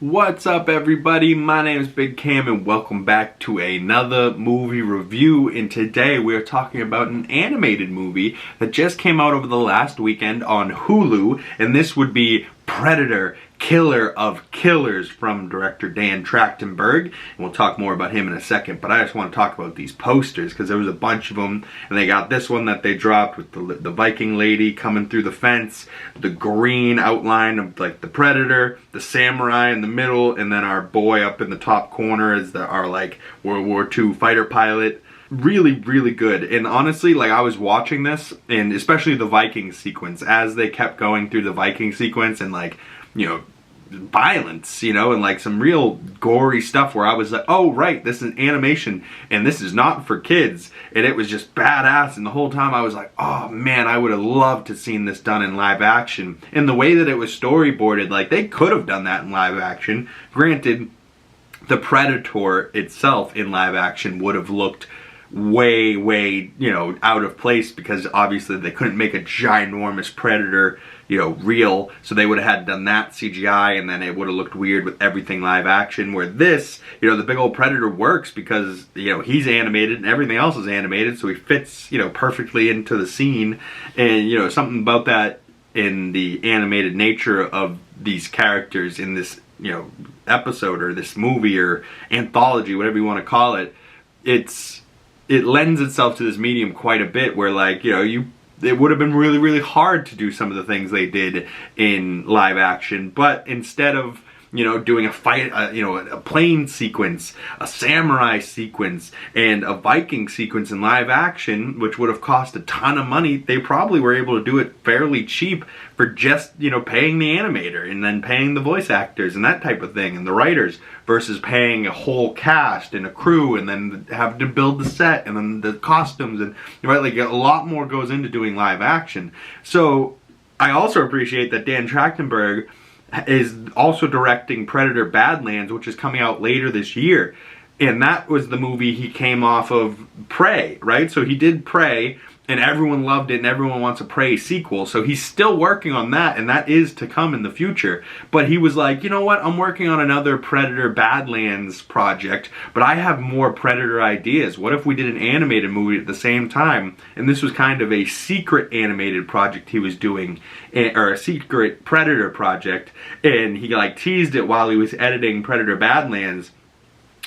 What's up everybody, my name is Big Cam and welcome back to another movie review, and today we are talking about an animated movie that just came out over the last weekend on Hulu, and this would be Predator, Killer of Killers from director Dan Trachtenberg, and we'll talk more about him in a second, but I just want to talk about these posters because there was a bunch of them, and they got this one that they dropped with the Viking lady coming through the fence, the green outline of like the Predator, the samurai in the middle, and then our boy up in the top corner is our like World War II fighter pilot. Really good, and honestly, like, I was watching this, and especially the Viking sequence, as they kept going through the Viking sequence, and like, you know, violence, you know, and like some real gory stuff where I was like, oh right, this is animation and this is not for kids, and it was just badass, and the whole time I was like, oh man, I would have loved to seen this done in live action. And the way that it was storyboarded, like, they could have done that in live action. Granted, the Predator itself in live action would have looked way, you know, out of place, because obviously they couldn't make a ginormous Predator, you know, real, so they would have had done that CGI, and then it would have looked weird with everything live action. Where this, you know, the big old Predator works because, you know, he's animated and everything else is animated, so he fits, you know, perfectly into the scene. And, you know, something about that in the animated nature of these characters in this, you know, episode or this movie or anthology, whatever you want to call it, it lends itself to this medium quite a bit, where, like, you know, it would have been really hard to do some of the things they did in live action, but instead of, you know, doing a fight, you know, a plane sequence, a samurai sequence, and a Viking sequence in live action, which would have cost a ton of money, they probably were able to do it fairly cheap for just, you know, paying the animator and then paying the voice actors and that type of thing, and the writers, versus paying a whole cast and a crew and then having to build the set and then the costumes, and, right, like, a lot more goes into doing live action. So I also appreciate that Dan Trachtenberg is also directing Predator Badlands, which is coming out later this year. And that was the movie he came off of Prey, right? So he did Prey, and everyone loved it, and everyone wants a Prey sequel. So he's still working on that, and that is to come in the future. But he was like, you know what? I'm working on another Predator Badlands project, but I have more Predator ideas. What if we did an animated movie at the same time? And this was kind of a secret animated project he was doing, or a secret Predator project. And he, like, teased it while he was editing Predator Badlands.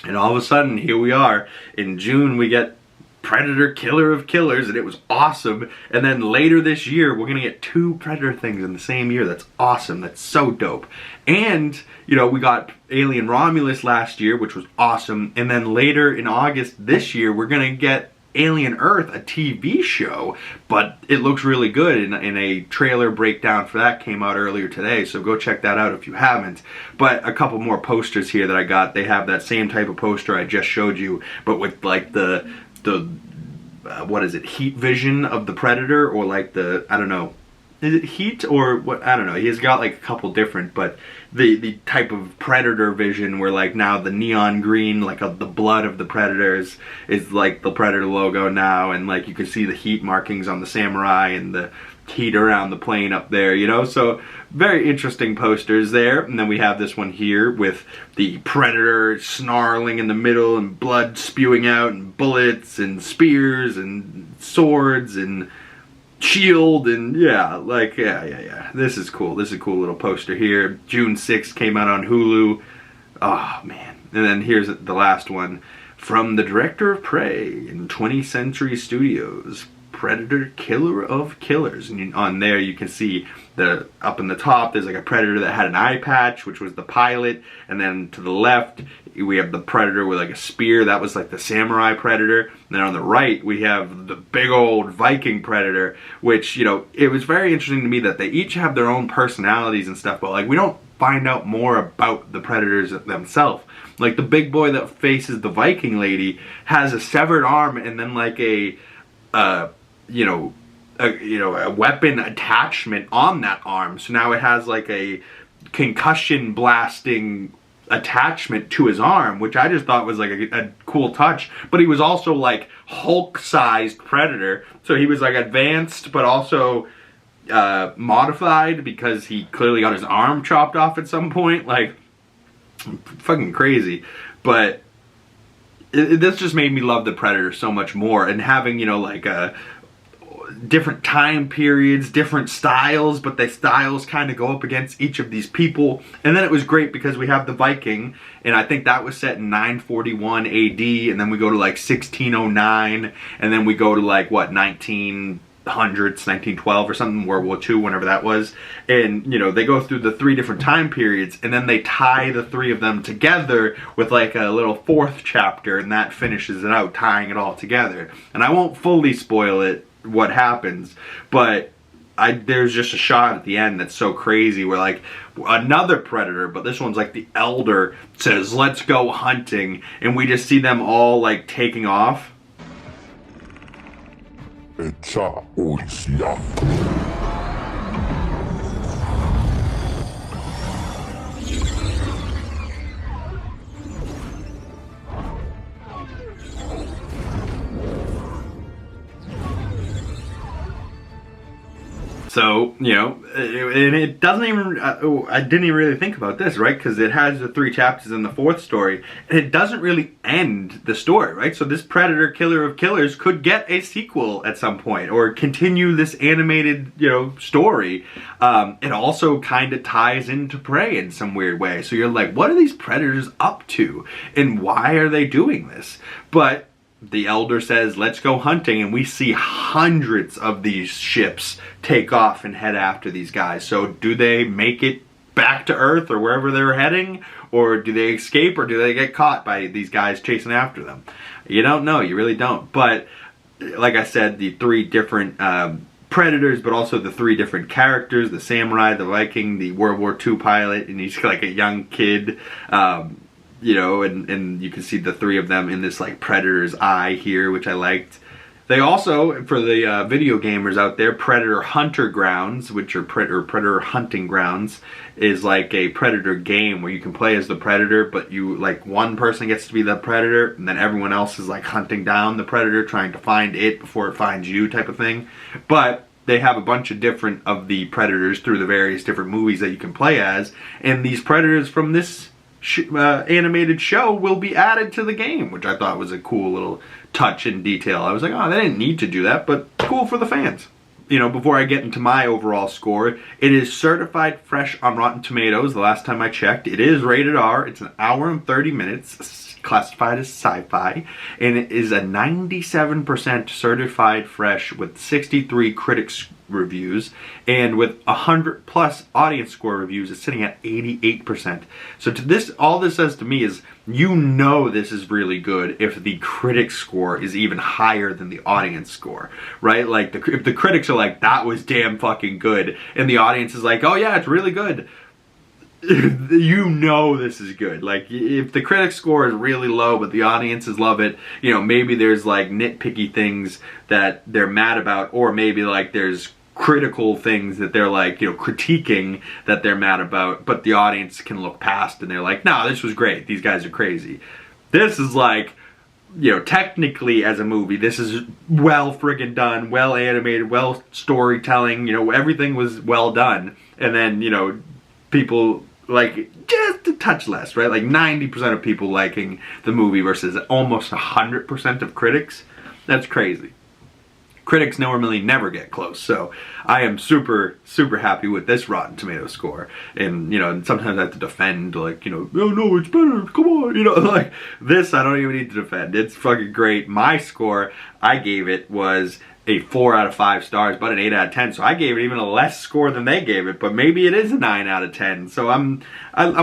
And all of a sudden, here we are. In June, we get Predator, Killer of Killers, and it was awesome. And then later this year, we're gonna get 2 Predator things in the same year. That's awesome. That's so dope. And, you know, we got Alien Romulus last year, which was awesome. And then later in August this year, we're gonna get Alien Earth, a TV show, but it looks really good, and a trailer breakdown for that came out earlier today, so go check that out if you haven't. But a couple more posters here that I got. They have that same type of poster I just showed you, but with like the what is it, heat vision of the Predator, or like the, I don't know, is it heat or what? I don't know. He's got like a couple different, but the type of Predator vision where, like, now the neon green, like the blood of the Predators is like the Predator logo now, and like you can see the heat markings on the samurai and the heat around the plane up there, you know. So very interesting posters there. And then we have this one here with the Predator snarling in the middle and blood spewing out and bullets and spears and swords and shield, and yeah, like, yeah. This is cool. This is a cool little poster here. June 6th came out on Hulu. Oh, man. And then here's the last one. From the director of Prey in 20th Century Studios, Predator, Killer of Killers. And on there you can see up in the top, there's like a Predator that had an eye patch, which was the pilot. And then to the left, we have the Predator with like a spear. That was like the samurai Predator. And then on the right, we have the big old Viking Predator, which, you know, it was very interesting to me that they each have their own personalities and stuff, but like, we don't find out more about the Predators themselves. Like, the big boy that faces the Viking lady has a severed arm and then like a weapon attachment on that arm. So now it has like a concussion blasting attachment to his arm, which I just thought was like a cool touch. But he was also like Hulk-sized Predator, so he was like advanced, but also modified, because he clearly got his arm chopped off at some point. Like, fucking crazy. But this just made me love the Predator so much more, and having, you know, like different time periods, different styles, but the styles kind of go up against each of these people. And then it was great because we have the Viking, and I think that was set in 941 AD, and then we go to like 1609, and then we go to like what, 1900s, 1912 or something, World War II, whenever that was. And, you know, they go through the 3 different time periods, and then they tie the 3 of them together with like a little 4th chapter, and that finishes it out, tying it all together. And I won't fully spoil it, what happens, but there's just a shot at the end that's so crazy where like another Predator, but this one's like the Elder, says, "Let's go hunting," and we just see them all like taking off. So, you know, and it doesn't even, I didn't even really think about this, right? Because it has the 3 chapters in the 4th story, and it doesn't really end the story, right? So this Predator, Killer of Killers, could get a sequel at some point, or continue this animated, you know, story. It also kind of ties into Prey in some weird way. So you're like, what are these Predators up to? And why are they doing this? But the Elder says, "Let's go hunting," and we see hundreds of these ships take off and head after these guys. So do they make it back to Earth or wherever they're heading? Or do they escape, or do they get caught by these guys chasing after them? You don't know, you really don't. But like I said, the 3 different Predators, but also the 3 different characters, the samurai, the Viking, the World War II pilot, and he's like a young kid. You know, and you can see the 3 of them in this like Predator's eye here, which I liked. They also, for the video gamers out there, Predator Hunter Grounds, which are Predator Hunting Grounds, is like a Predator game where you can play as the Predator, but you, like, one person gets to be the Predator, and then everyone else is like hunting down the Predator, trying to find it before it finds you, type of thing. But they have a bunch of different of the Predators through the various different movies that you can play as, and these Predators from this animated show will be added to the game, which I thought was a cool little touch and detail. I was like, oh, they didn't need to do that, but cool for the fans. You know, before I get into my overall score, it is certified fresh on Rotten Tomatoes. The last time I checked, it is rated R. It's an hour and 30 minutes, classified as sci-fi, and it is a 97% certified fresh with 63 critics reviews, and with 100+ audience score reviews, it's sitting at 88%. So to this, all this says to me is, you know, this is really good if the critic score is even higher than the audience score, right? Like, if the critics are like, that was damn fucking good, and the audience is like, oh yeah, it's really good, you know this is good. Like, if the critic score is really low but the audiences love it, you know, maybe there's like nitpicky things that they're mad about, or maybe like there's critical things that they're like, you know, critiquing that they're mad about, but the audience can look past and they're like, no, this was great, these guys are crazy. This is like, you know, technically as a movie, this is well friggin' done, well animated, well storytelling, you know, everything was well done. And then, you know, people like just a touch less, right? Like 90% of people liking the movie versus almost 100% of critics. That's crazy. Critics normally never get close, so I am super, super happy with this Rotten Tomatoes score. And, you know, and sometimes I have to defend, like, you know, oh no, it's better, come on, you know, like, this I don't even need to defend. It's fucking great. My score, I gave it, was a 4 out of 5 stars, but an 8 out of 10, so I gave it even a less score than they gave it, but maybe it is a 9 out of 10, so I'm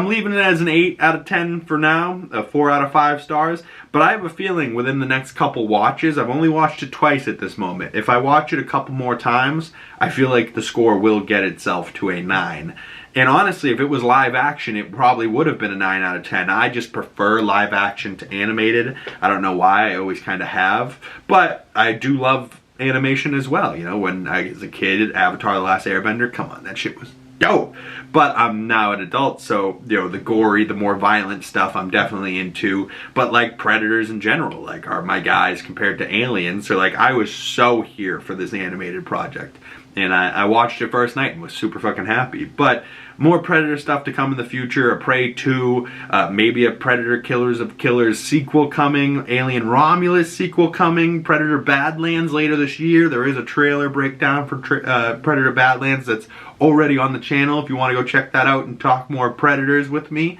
leaving it as an 8 out of 10 for now, a 4 out of 5 stars, but I have a feeling within the next couple watches, I've only watched it twice at this moment, if I watch it a couple more times, I feel like the score will get itself to a 9. And honestly, if it was live action, it probably would have been a 9 out of 10. I just prefer live action to animated. I don't know why, I always kind of have, but I do love animation as well. You know, when I was a kid, Avatar: The Last Airbender, come on, that shit was dope. But I'm now an adult, so, you know, the gory, the more violent stuff I'm definitely into. But like Predators in general, like, are my guys compared to Aliens. So like, I was so here for this animated project. And I watched it first night and was super fucking happy. But more Predator stuff to come in the future. A Prey 2, maybe a Predator Killers of Killers sequel coming. Alien Romulus sequel coming. Predator Badlands later this year. There is a trailer breakdown for Predator Badlands that's already on the channel if you want to go check that out and talk more Predators with me.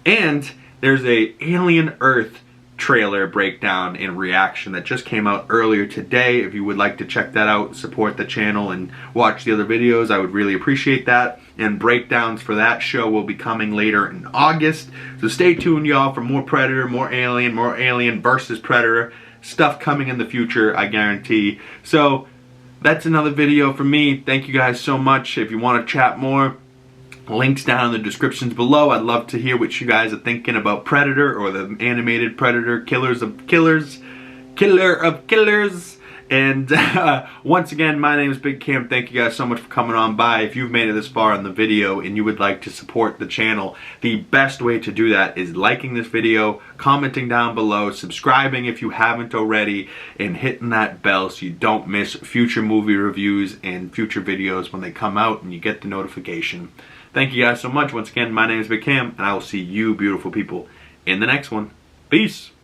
And there's a Alien Earth trailer breakdown and reaction that just came out earlier today. If you would like to check that out, support the channel and watch the other videos, I would really appreciate that. And breakdowns for that show will be coming later in August. So stay tuned, y'all, for more Predator, more Alien versus Predator stuff coming in the future, I guarantee. So that's another video from me. Thank you guys so much. If you want to chat more, links down in the descriptions below. I'd love to hear what you guys are thinking about Predator or the animated Predator Killer of Killers. And once again, my name is Big Cam. Thank you guys so much for coming on by. If you've made it this far in the video and you would like to support the channel, the best way to do that is liking this video, commenting down below, subscribing if you haven't already, and hitting that bell so you don't miss future movie reviews and future videos when they come out and you get the notification. Thank you guys so much. Once again, my name is Big Cam, and I will see you beautiful people in the next one. Peace.